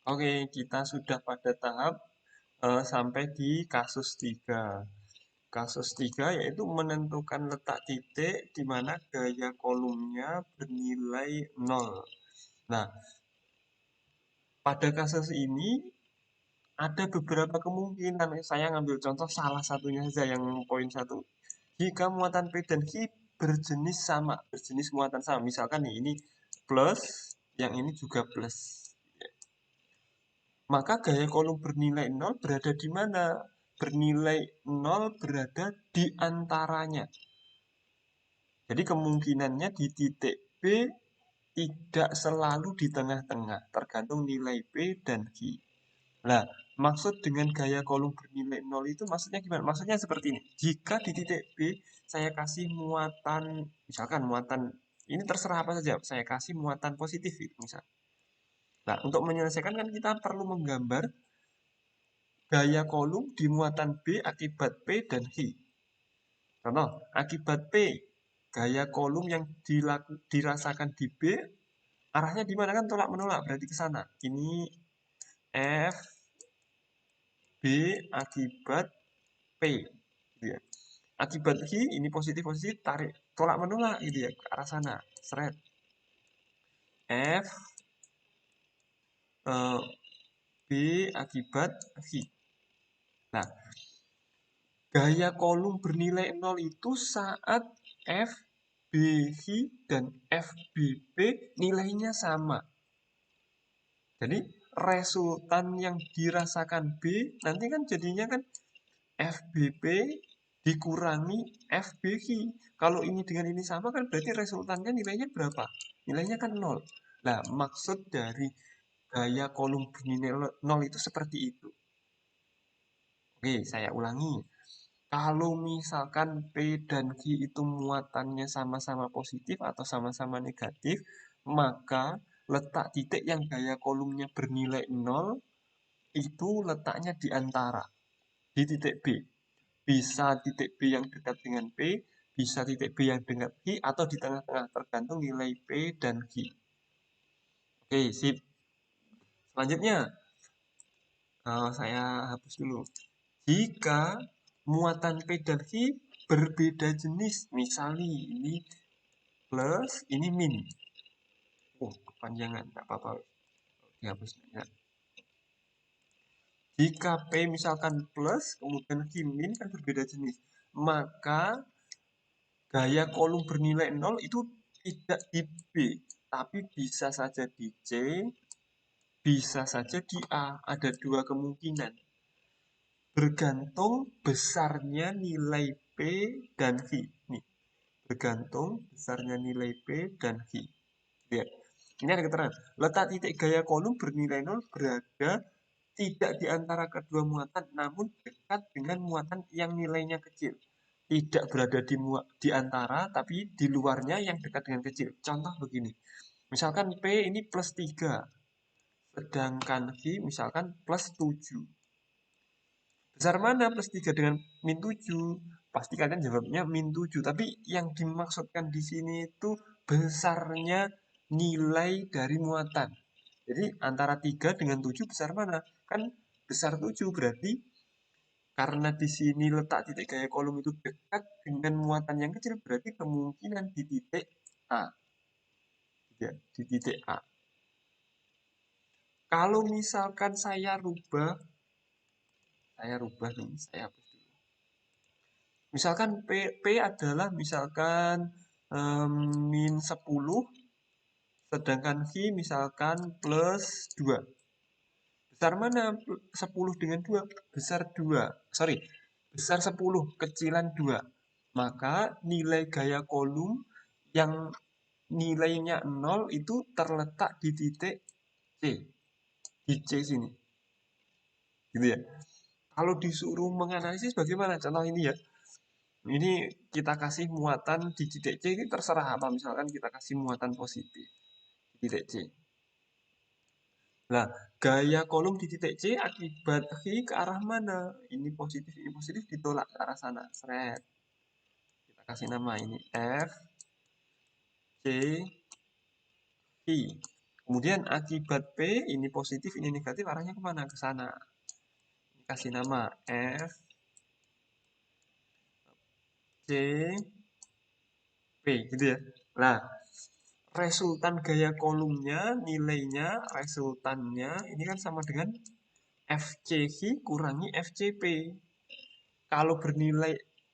Oke, kita sudah pada tahap sampai di kasus 3. Kasus 3 yaitu menentukan letak titik di mana gaya kolomnya bernilai 0. Nah, pada kasus ini ada beberapa kemungkinan. Saya ngambil contoh salah satunya saja yang poin 1. Jika muatan P dan Q berjenis sama, berjenis muatan sama. Misalkan nih, ini plus, yang ini juga plus. Maka gaya kolom bernilai 0 berada di mana? Bernilai 0 berada di antaranya. Jadi kemungkinannya di titik B tidak selalu di tengah-tengah, tergantung nilai P dan Q. Nah, maksud dengan gaya kolom bernilai 0 itu maksudnya gimana? Maksudnya seperti ini. Jika di titik B saya kasih muatan, misalkan muatan, ini terserah apa saja, saya kasih muatan positif misal. Nah, untuk menyelesaikan kan kita perlu menggambar gaya kolom di muatan B akibat P dan Q. Contoh, akibat P, gaya kolom yang dirasakan di B, arahnya di mana kan tolak menolak, berarti ke sana. Ini F, B akibat P. Gitu ya. Akibat Q, ini positif-positif, tarik, tolak menolak gitu ya, ke arah sana. Seret. F, B akibat Q. Nah, gaya kolom bernilai 0 itu saat F, BQ, dan FBP nilainya sama. Jadi resultan yang dirasakan B nanti kan jadinya kan FBP dikurangi FBQ. Kalau ini dengan ini sama kan berarti resultannya nilainya berapa? Nilainya kan 0. Nah, maksud dari gaya kolom bernilai 0 itu seperti itu. Oke, saya ulangi. Kalau misalkan P dan Q itu muatannya sama-sama positif atau sama-sama negatif, maka letak titik yang gaya kolomnya bernilai 0 itu letaknya di antara, di titik B. Bisa titik B yang dekat dengan P, bisa titik B yang dekat Q, atau di tengah-tengah, tergantung nilai P dan Q. Oke, sip. Selanjutnya, saya hapus dulu. Jika muatan P dan Q berbeda jenis, misalnya ini plus, ini min. Oh, kepanjangan, nggak apa-apa. Dihapus. Ya. Jika P misalkan plus, kemudian Q min kan berbeda jenis. Maka gaya kolom bernilai 0 itu tidak di B, tapi bisa saja di C, bisa saja di A. Ada dua kemungkinan. Bergantung besarnya nilai P dan Q. Nih, bergantung besarnya nilai P dan Q. Lihat, ini ada keterangan. Letak titik gaya kolom bernilai 0 berada tidak di antara kedua muatan, namun dekat dengan muatan yang nilainya kecil. Tidak berada di antara, tapi di luarnya yang dekat dengan kecil. Contoh begini. Misalkan P ini plus 3, sedangkan Q misalkan plus 7. Besar mana plus 3 dengan min 7? Pasti kalian jawabnya min 7. Tapi yang dimaksudkan di sini itu besarnya nilai dari muatan. Jadi antara 3 dengan 7 besar mana? Kan besar 7 berarti karena di sini letak titik gaya kolom itu dekat dengan muatan yang kecil, berarti kemungkinan di titik A. Ya, di titik A. Kalau misalkan saya rubah nih, saya hapus dulu. Misalkan P adalah misalkan min 10, sedangkan Q misalkan plus 2. Besar mana 10 dengan 2? Besar 2. Sorry, besar 10, kecilan 2. Maka nilai gaya kolom yang nilainya 0 itu terletak di titik C. Di C sini. Gitu ya. Kalau disuruh menganalisis bagaimana? Contoh ini ya. Ini kita kasih muatan di titik C, ini terserah apa. Misalkan kita kasih muatan positif di titik C. Nah, gaya kolom di titik C akibat Q ke arah mana? Ini positif ditolak ke arah sana. Seret. Kita kasih nama ini F, C, Q. Kemudian akibat P, ini positif, ini negatif, arahnya kemana? Ke sana. Kasih nama F, C, P, gitu ya. Nah, resultan gaya kolomnya, nilainya, resultannya, ini kan sama dengan FCQ kurangi FCP. Kalau bernilai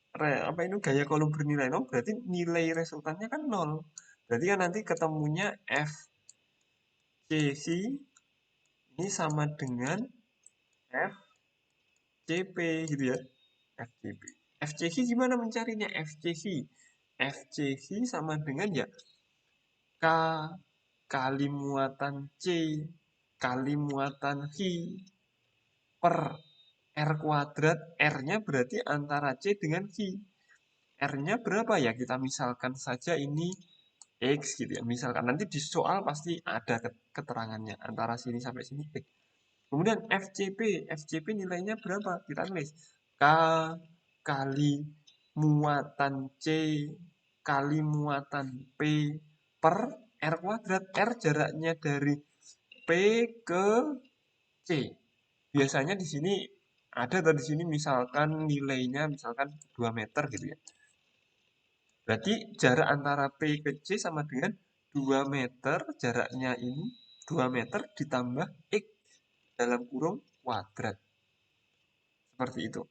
apa itu gaya kolom bernilai 0 berarti nilai resultannya kan 0. Berarti kan nanti ketemunya FCC ini sama dengan FCP gitu ya. FCP. FCC gimana mencarinya? FCC sama dengan ya K kali muatan C kali muatan Q per R kuadrat. R-nya berarti antara C dengan Q. R-nya berapa ya? Kita misalkan saja ini X gitu ya. Misalkan nanti di soal pasti ada keterangannya. Antara sini sampai sini X. Kemudian FCP nilainya berapa? Kita tulis K kali muatan C kali muatan P per R kuadrat. R jaraknya dari P ke C. Biasanya di sini ada atau di sini misalkan nilainya misalkan 2 meter gitu ya. Berarti jarak antara P ke C sama dengan 2 meter, jaraknya ini 2 meter ditambah X dalam kurung kuadrat. Seperti itu.